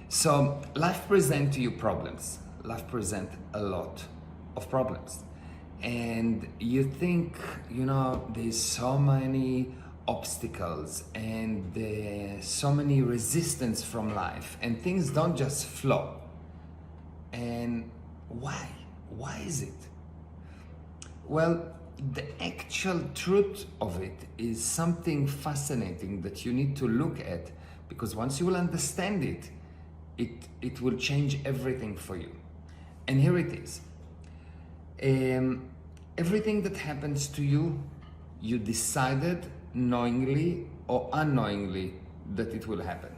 So life presents to you problems. Life presents a lot of problems. And you think, there's so many obstacles and there's so many resistance from life and things don't just flow. And why? Why is it? Well, the actual truth of it is something fascinating that you need to look at, because once you will understand it, it will change everything for you. And here it is. Everything that happens to you, you decided knowingly or unknowingly that it will happen.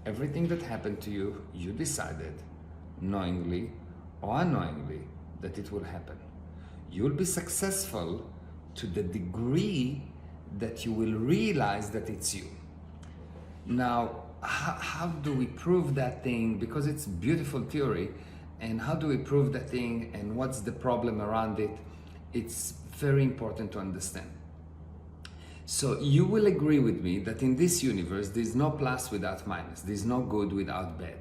Everything that happened to you, you decided knowingly or unknowingly that it will happen. You'll be successful to the degree that you will realize that it's you. Now, how do we prove that thing? Because it's beautiful theory, and how do we prove that thing and what's the problem around it? It's very important to understand. So you will agree with me that in this universe, there's no plus without minus. There's no good without bad.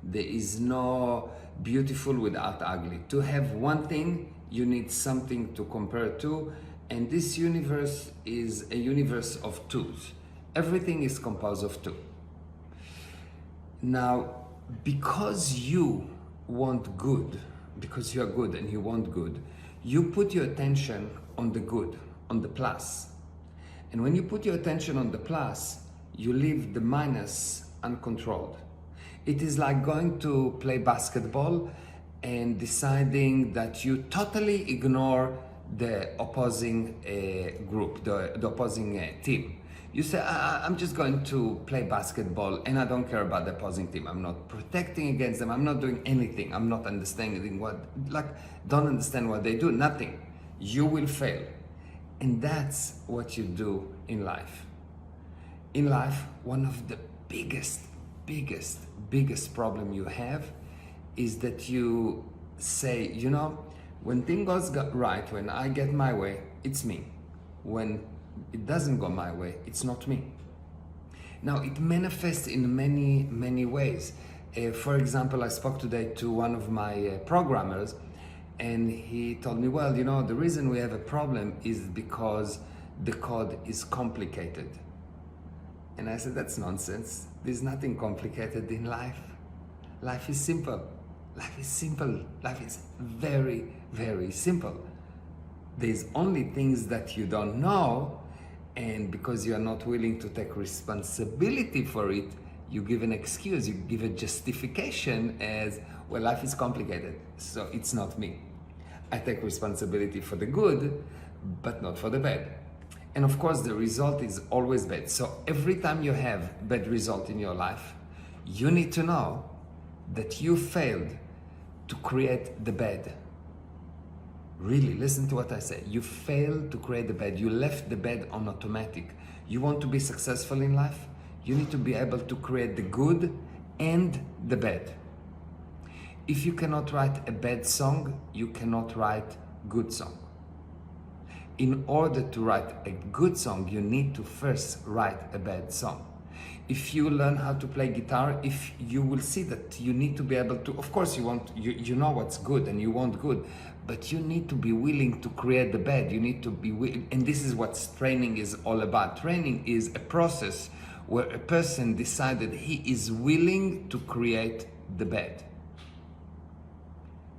There is no beautiful without ugly. To have one thing, you need something to compare to, and this universe is a universe of twos. Everything is composed of two. Now, because you want good, because you are good and you want good, you put your attention on the good, on the plus. And when you put your attention on the plus, you leave the minus uncontrolled. It is like going to play basketball and deciding that you totally ignore the opposing group, the opposing team. You say, I'm just going to play basketball and I don't care about the opposing team. I'm not protecting against them. I'm not doing anything. I'm not understanding don't understand what they do, nothing. You will fail. And that's what you do in life. In life, one of the biggest problem you have is that you say, when things goes right, when I get my way, it's me. When it doesn't go my way, it's not me. Now, it manifests in many ways. For example, I spoke today to one of my programmers, and he told me, well, the reason we have a problem is because the code is complicated. And I said, that's nonsense. There's nothing complicated in life. Life is simple. Life is simple. Life is very, very simple. There's only things that you don't know, and because you are not willing to take responsibility for it, you give an excuse, you give a justification as, well, life is complicated, so it's not me. I take responsibility for the good, but not for the bad. And of course, the result is always bad. So every time you have bad result in your life, you need to know that you failed to create the bad. Really, listen to what I say. You failed to create the bad. You left the bad on automatic. You want to be successful in life? You need to be able to create the good and the bad. If you cannot write a bad song, you cannot write good song. In order to write a good song, you need to first write a bad song. If you learn how to play guitar, if you will see that you need to be able to, of course you know what's good and you want good, but you need to be willing to create the bad. You need to be willing, and this is what training is all about. Training is a process where a person decided he is willing to create the bad.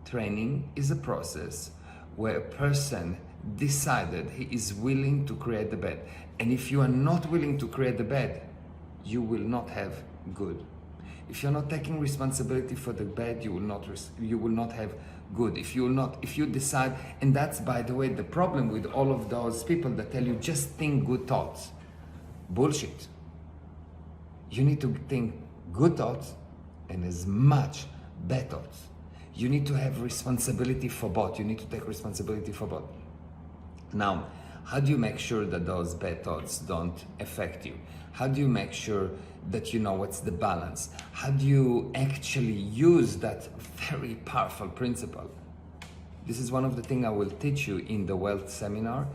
Training is a process where a person decided he is willing to create the bad. And if you are not willing to create the bad, you will not have good. If you're not taking responsibility for the bad, you will not have good. If you decide, and that's, by the way, the problem with all of those people that tell you just think good thoughts. Bullshit. You need to think good thoughts and as much bad thoughts. You need to have responsibility for both. You need to take responsibility for both. Now, how do you make sure that those bad thoughts don't affect you? How do you make sure that you know what's the balance? How do you actually use that very powerful principle? This is one of the things I will teach you in the wealth seminar.